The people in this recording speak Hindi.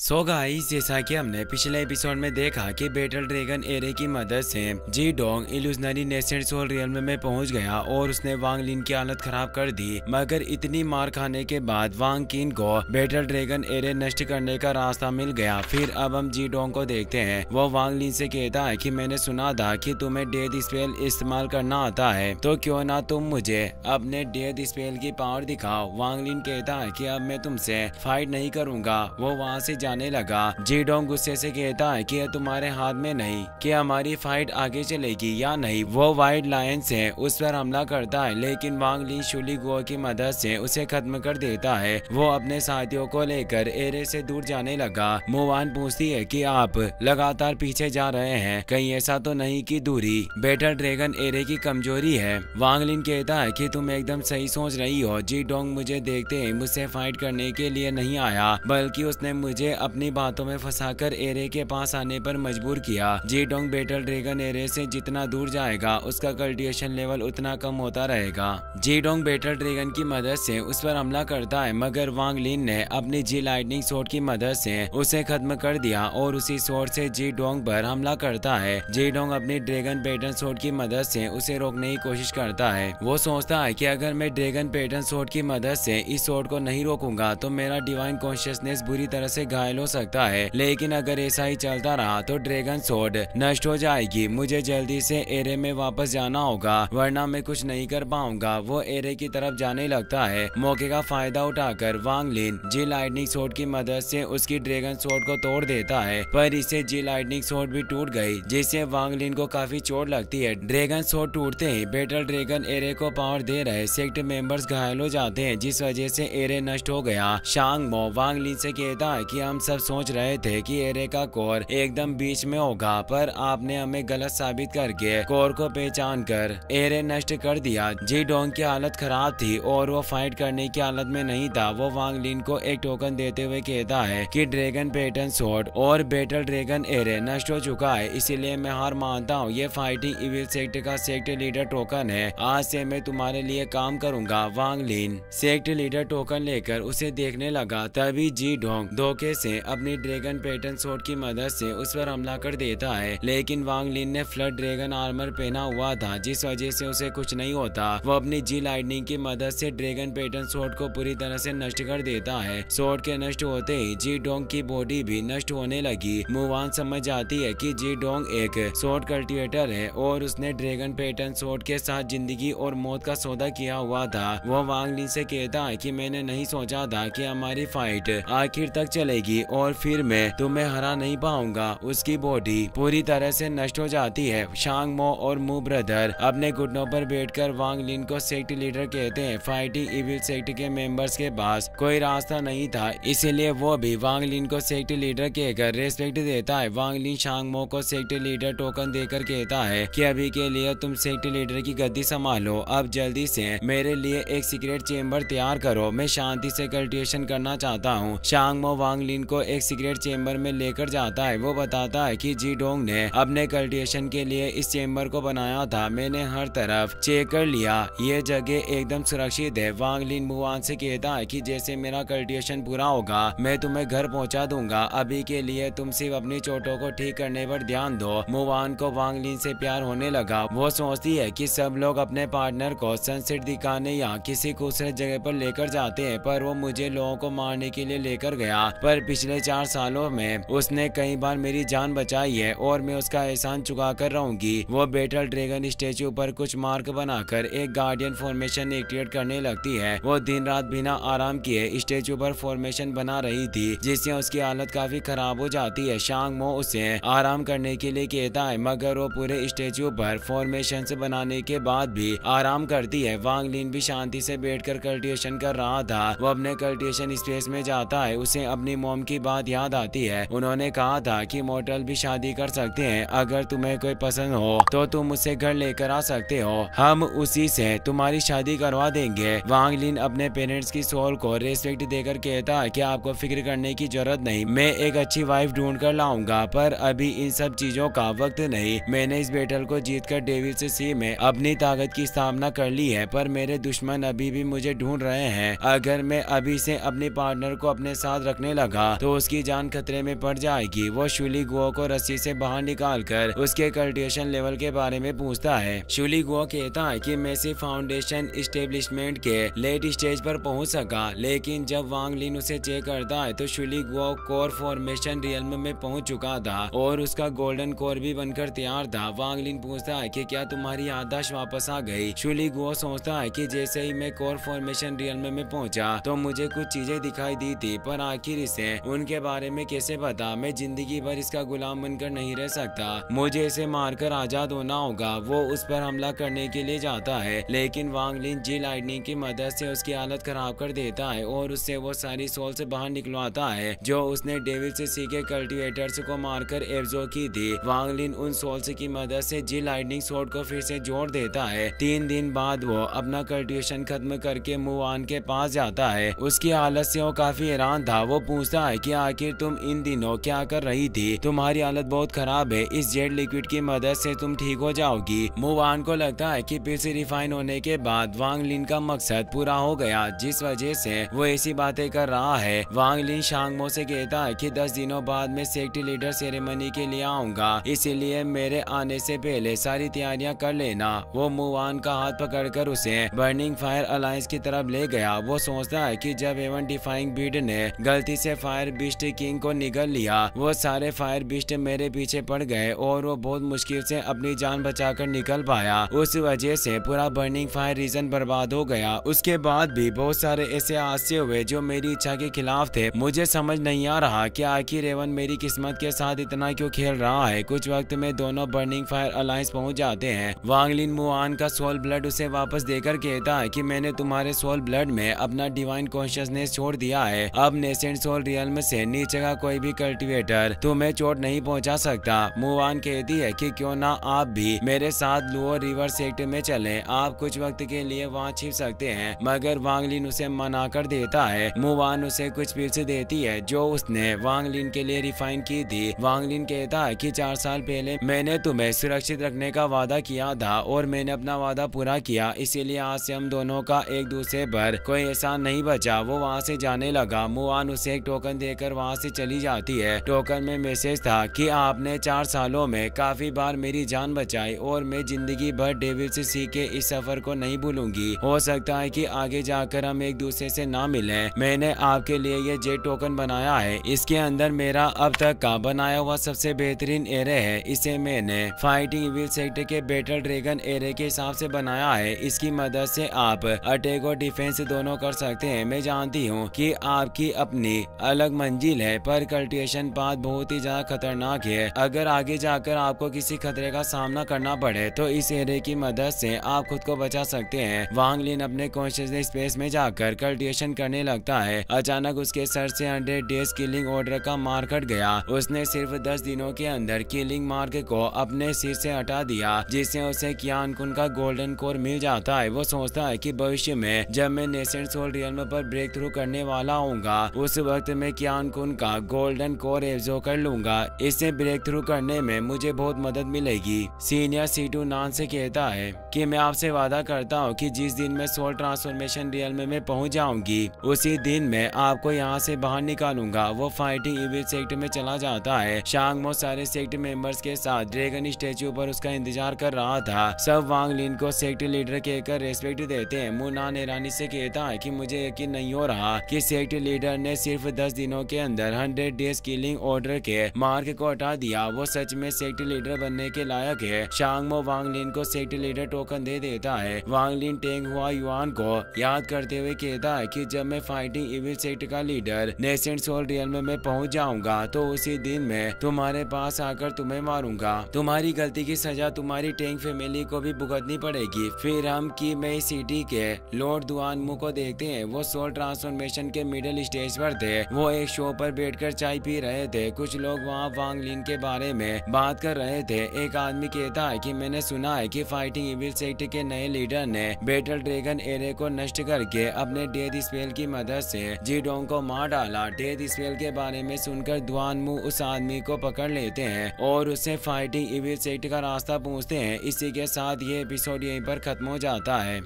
सो गाइस, जैसा कि हमने पिछले एपिसोड में देखा कि बैटल ड्रैगन एरे की मदद से Ji Dong illusionary nascent soul realm में पहुंच गया और उसने वांग लिन की हालत खराब कर दी। मगर इतनी मार खाने के बाद वांग किन को बैटल ड्रैगन एरे नष्ट करने का रास्ता मिल गया। फिर अब हम जी डोंग को देखते हैं। वो वांग लिन से कहता है कि मैंने सुना था कि तुम्हें डेथ स्पेल इस्तेमाल करना आता है, तो क्यों ना तुम मुझे अपने डेथ स्पेल की पावर दिखाओ। वांग लिन कहता है कि अब मैं तुमसे फाइट नहीं करूंगा। वो वहाँ से जाने लगा। जी डोंग गुस्से से कहता है कि यह तुम्हारे हाथ में नहीं कि हमारी फाइट आगे चलेगी या नहीं। वो व्हाइट लायन से उस पर हमला करता है, लेकिन वांग लिन शुली गो की मदद से उसे खत्म कर देता है। वो अपने साथियों को लेकर एरे से दूर जाने लगा। मुवान पूछती है कि आप लगातार पीछे जा रहे हैं, कहीं ऐसा तो नहीं कि दूरी बैटल ड्रैगन एरे की कमजोरी है। वांग लिन कहता है कि तुम एकदम सही सोच रही हो। जी डोंग मुझे देखते ही मुझसे फाइट करने के लिए नहीं आया, बल्कि उसने मुझे अपनी बातों में फंसाकर एरे के पास आने पर मजबूर किया। जी डोंग बैटल ड्रैगन एरे से जितना दूर जाएगा उसका कल्टिवेशन लेवल उतना कम होता रहेगा। जी डोंग बैटल ड्रैगन की मदद से उस पर हमला करता है, मगर वांग लिन ने अपनी जी लाइटनिंग शॉट की मदद से उसे खत्म कर दिया और उसी शॉट से जी डोंग पर हमला करता है। जी डोंग अपनी ड्रैगन पैटर्न शॉट की मदद से उसे रोकने की कोशिश करता है। वो सोचता है कि अगर मैं ड्रैगन पैटर्न शॉट की मदद से इस शॉट को नहीं रोकूंगा तो मेरा डिवाइन कॉन्शियसनेस बुरी तरह से घायल हो सकता है, लेकिन अगर ऐसा ही चलता रहा तो ड्रैगन शॉट नष्ट हो जाएगी। मुझे जल्दी से एरे में वापस जाना होगा, वरना मैं कुछ नहीं कर पाऊंगा। वो एरे की तरफ जाने लगता है। मौके का फायदा उठाकर वांग लिन जी लाइटनिंग शॉट की मदद से उसकी ड्रैगन शॉट को तोड़ देता है, पर इसे जी लाइटनिंग शॉट भी टूट गई, जिससे वांग लिन को काफी चोट लगती है। ड्रैगन शॉट टूटते ही बैटल ड्रैगन एरे को पावर दे रहे सेक्ट मेंबर्स घायल हो जाते हैं, जिस वजह से एरे नष्ट हो गया। शांग मो वांग लिन से कहता है कि हम सब सोच रहे थे कि एरे का कोर एकदम बीच में होगा, पर आपने हमें गलत साबित करके कोर को पहचान कर एरे नष्ट कर दिया। जी डोंग की हालत खराब थी और वो फाइट करने की हालत में नहीं था। वो वांग लिन को एक टोकन देते हुए कहता है कि ड्रैगन पैटर्न शॉट और बैटल ड्रैगन एरे नष्ट हो चुका है, इसीलिए मैं हार मानता हूँ। ये फाइटिंग इविल सेक्ट का सेक्ट लीडर टोकन है। आज से मैं तुम्हारे लिए काम करूंगा। वांग लिन सेक्ट लीडर टोकन लेकर उसे देखने लगा, तभी जी डोंग धोखे से अपनी ड्रैगन पैटर्न शॉट की मदद से उस पर हमला कर देता है, लेकिन वांग लिन ने फ्लड ड्रैगन आर्मर पहना हुआ था, जिस वजह से उसे कुछ नहीं होता। वो अपनी जी लाइटनिंग की मदद से ड्रैगन पैटर्न शॉट को पूरी तरह से नष्ट कर देता है। शॉट के नष्ट होते ही जी डोंग की बॉडी भी नष्ट होने लगी। मुवान समझ जाती है कि जी डोंग एक शॉट कल्टिवेटर है और उसने ड्रैगन पैटर्न शॉट के साथ जिंदगी और मौत का सौदा किया हुआ था। वो वांग लिन से कहता है कि मैंने नहीं सोचा था कि हमारी फाइट आखिर तक चलेगी और फिर मैं तुम्हें हरा नहीं पाऊंगा। उसकी बॉडी पूरी तरह से नष्ट हो जाती है। शांग मो और मू ब्रदर अपने घुटनों पर बैठकर वांग लिन को सेक्ट लीडर कहते हैं। फाइटिंग इविल सेक्ट के मेंबर्स के पास कोई रास्ता नहीं था, इसलिए वो भी वांग लिन को सेक्ट लीडर कहकर रेस्पेक्ट देता है। वांग लिन शांग मो को सेक्ट लीडर टोकन देकर कहता है कि अभी के लिए तुम सेक्ट लीडर की गद्दी संभालो। अब जल्दी से मेरे लिए एक सीक्रेट चेम्बर तैयार करो, मैं शांति से कल्टिवेशन करना चाहता हूँ। शांग मो वांग लिन को एक सीक्रेट चेम्बर में लेकर जाता है। वो बताता है कि जी डोंग ने अपने कल्टिवेशन के लिए इस चेम्बर को बनाया था। मैंने हर तरफ चेक कर लिया, ये जगह एकदम सुरक्षित है। वांग लिन मुवान से कहता है कि जैसे मेरा कल्टिवेशन पूरा होगा मैं तुम्हें घर पहुंचा दूंगा। अभी के लिए तुम सिर्फ अपनी चोटों को ठीक करने पर ध्यान दो। मुवान को वांग लिन से प्यार होने लगा। वो सोचती है कि सब लोग अपने पार्टनर को सनसेट दिखाने या किसी खूबसूरत जगह पर लेकर जाते हैं, पर वो मुझे लोगों को मारने के लिए लेकर गया। पर पिछले 4 सालों में उसने कई बार मेरी जान बचाई है और मैं उसका एहसान चुका कर रहूंगी। वो बैटल ड्रैगन स्टेचू पर कुछ मार्क बनाकर एक गार्डियन फॉर्मेशन एक्टिवेट करने लगती है। वो दिन रात बिना आराम किए स्टेचू पर फॉर्मेशन बना रही थी, जिससे उसकी हालत काफी खराब हो जाती है। शांग मो उसे आराम करने के लिए कहता है, मगर वो पूरे स्टेचू पर फॉर्मेशन बनाने के बाद भी आराम करती है। वांग लिन भी शांति से बैठकर कल्टिवेशन कर रहा था। वो अपने कल्टिवेशन स्पेस में जाता है। उसे अपनी मॉम की बात याद आती है। उन्होंने कहा था कि मॉर्टल भी शादी कर सकते हैं, अगर तुम्हें कोई पसंद हो तो तुम मुझसे घर लेकर आ सकते हो, हम उसी से तुम्हारी शादी करवा देंगे। वांग लिन अपने पेरेंट्स की सोल को रेस्पेक्ट देकर कहता है कि आपको फिक्र करने की जरूरत नहीं, मैं एक अच्छी वाइफ ढूंढ कर लाऊंगा, पर अभी इन सब चीजों का वक्त नहीं। मैंने इस बैटल को जीतकर डेविल से सी में अपनी ताकत की स्थापना कर ली है, पर मेरे दुश्मन अभी भी मुझे ढूंढ रहे हैं। अगर मैं अभी से अपने पार्टनर को अपने साथ रखने लगा गया तो उसकी जान खतरे में पड़ जाएगी। वो शुली गुओ को रस्सी से बाहर निकालकर उसके कल्टिवेशन लेवल के बारे में पूछता है। शुली गुओ कहता है कि मेसी फाउंडेशन एस्टेब्लिशमेंट के लेट स्टेज पर पहुंच सका, लेकिन जब वांग लिन उसे चेक करता है तो शुली गुओ कोर फॉर्मेशन रियल्म में पहुंच चुका था और उसका गोल्डन कोर भी बनकर तैयार था। वांग लिन पूछता है कि क्या तुम्हारी याददाश्त वापस आ गई। शुली गुओ सोचता है कि जैसे ही मैं कोर फॉर्मेशन रियल्म में पहुंचा तो मुझे कुछ चीजें दिखाई दी थी, पर आखिर इसे उनके बारे में कैसे पता। मैं जिंदगी भर इसका गुलाम बनकर नहीं रह सकता, मुझे इसे मारकर आजाद होना होगा। वो उस पर हमला करने के लिए जाता है, लेकिन वांग लिन जी लाइटनिंग की मदद से उसकी हालत खराब कर देता है और उससे वो सारी सोल से बाहर निकलवाता है जो उसने डेविल से सीखे कल्टिवेटर्स को मारकर एब्जॉर्ब की थी। वांग लिन उन सोल्स की मदद से जी लाइटनिंग स्वॉर्ड को फिर से जोड़ देता है। 3 दिन बाद वो अपना कल्टिवेशन खत्म करके मुवान के पास जाता है। उसकी हालत से वो काफी हैरान था। वो पूछता है कि आखिर तुम इन दिनों क्या कर रही थी, तुम्हारी हालत बहुत खराब है, इस जेड लिक्विड की मदद से तुम ठीक हो जाओगी। मुवान को लगता है कि फिर से रिफाइन होने के बाद वांग लिन का मकसद पूरा हो गया, जिस वजह से वो ऐसी बातें कर रहा है। वांग लिन शांगमो से कहता है कि 10 दिनों बाद मैं सेक्ट लीडर सेरेमनी के लिए आऊंगा, इसीलिए मेरे आने से पहले सारी तैयारियां कर लेना। वो मुवान का हाथ पकड़कर उसे बर्निंग फायर अलायंस की तरफ ले गया। वो सोचता है कि जब एवन डिफाइंग बीड ने गलती से फायर बिस्ट किंग को निगल लिया, वो सारे फायर बिस्ट मेरे पीछे पड़ गए और वो बहुत मुश्किल से अपनी जान बचाकर निकल पाया। उस वजह से पूरा बर्निंग फायर रीजन बर्बाद हो गया। उसके बाद भी बहुत सारे ऐसे हादसे हुए जो मेरी इच्छा के खिलाफ थे। मुझे समझ नहीं आ रहा कि आखिर एवन मेरी किस्मत के साथ इतना क्यों खेल रहा है। कुछ वक्त में दोनों बर्निंग फायर अलायंस पहुंच जाते हैं। वांग लिन मुआन का सोल ब्लड उसे वापस देकर कहता है कि मैंने तुम्हारे सोल ब्लड में अपना डिवाइन कॉन्शियसनेस छोड़ दिया है। अब नेसेंट सोल रियल्म से नीचे का कोई भी कल्टिवेटर तुम्हें चोट नहीं पहुंचा सकता। मुआन कहती है कि क्यों ना आप भी मेरे साथ लोअर रिवर सेक्ट में चलें, आप कुछ वक्त के लिए वहां छिप सकते हैं। मगर वांग लिन उसे मना कर देता है। मुआन उसे कुछ पिल्स देती है जो उसने वांग लिन के लिए रिफाइन की थी। वांग लिन कहता है कि 4 साल पहले मैंने तुम्हें सुरक्षित रखने का वादा किया था और मैंने अपना वादा पूरा किया, इसीलिए आज से हम दोनों का एक दूसरे पर कोई एहसान नहीं बचा। वो वहाँ से जाने लगा। मुआन उसे एक टोकन देकर वहाँ से चली जाती है। टोकन में मैसेज था कि आपने 4 सालों में काफी बार मेरी जान बचाई और मैं जिंदगी भर डेविल से सीखे इस सफर को नहीं भूलूंगी। हो सकता है कि आगे जाकर हम एक दूसरे से ना मिलें। मैंने आपके लिए ये जेड टोकन बनाया है। इसके अंदर मेरा अब तक का बनाया हुआ सबसे बेहतरीन एरे है। इसे मैंने फाइटिंग इविल सेक्टर के बैटल ड्रैगन एरे के हिसाब से बनाया है। इसकी मदद से आप अटैक और डिफेंस दोनों कर सकते हैं। मैं जानती हूँ कि आपकी अपनी अलग मंजिल है, पर कल्टिवेशन पाथ बहुत ही ज्यादा खतरनाक है। अगर आगे जाकर आपको किसी खतरे का सामना करना पड़े तो इस एरे की मदद से आप खुद को बचा सकते हैं। वांग लिन अपने कॉन्शियसनेस स्पेस में जाकर कल्टिवेशन करने लगता है। अचानक उसके सर से 100 डेज किलिंग ऑर्डर का मार्क कट गया। उसने सिर्फ 10 दिनों के अंदर किलिंग मार्क को अपने सिर से हटा दिया, जिससे उसे कियान कुन का गोल्डन कोर मिल जाता है। वो सोचता है कि भविष्य में जब मैं नेसेंट सोल रियल्म पर ब्रेक थ्रू करने वाला हूँगा, उस वक्त मैं कियान कुन का गोल्डन कोर एब्जॉर्ब कर लूंगा। इससे ब्रेक थ्रू करने में मुझे बहुत मदद मिलेगी। सीनियर C2 नान से कहता है कि मैं आपसे वादा करता हूँ कि जिस दिन मैं सोल ट्रांसफॉर्मेशन रियल्म में पहुँच जाऊंगी, उसी दिन मैं आपको यहाँ से बाहर निकालूंगा। वो फाइटिंग इविल सेक्ट में चला जाता है। शांगमो सारे सेक्ट मेंबर्स के साथ ड्रैगन स्टैच्यू पर उसका इंतजार कर रहा था। सब वांग लिन को सेक्ट लीडर कहकर रेस्पेक्ट देते हैं। मुनान ईरानी से कहता है कि मुझे यकीन नहीं हो रहा कि सेक्ट लीडर ने सिर्फ 10 दिनों के अंदर 100 डेज किलिंग ऑर्डर के मार्क को हटा दिया। वो सच में सेक्ट लीडर बनने के लायक है। शांगमो वांग लिन को सेक्ट लीडर टोकन दे देता है। वांग लिन टेंग हुआ युआन को याद करते हुए कहता है कि जब मैं फाइटिंग इविल सेक्ट का लीडर नेसेंट सोल रियल्म में पहुंच जाऊंगा तो उसी दिन मैं तुम्हारे पास आकर तुम्हें मारूंगा। तुम्हारी गलती की सजा तुम्हारी टेंग फैमिली को भी भुगतनी पड़ेगी। फिर हम की मई सिटी के लॉर्ड दुआनमू को देखते हैं। वो सोल ट्रांसफॉर्मेशन के मिडिल स्टेज पर थे। वो एक शो पर बैठकर चाय पी रहे थे। कुछ लोग वहाँ वांग लिन के बारे में बात कर रहे थे। एक आदमी कहता है कि मैंने सुना है कि फाइटिंग इविल सेक्ट के नए लीडर ने बैटल ड्रैगन एरे को नष्ट करके अपने डेथ स्पेल की मदद से जीडोंग को मार डाला। डेथ स्पेल के बारे में सुनकर दुआनमू उस आदमी को पकड़ लेते हैं और उससे फाइटिंग इविल सेक्ट का रास्ता पूछते हैं। इसी के साथ ये एपिसोड यहीं पर खत्म हो जाता है।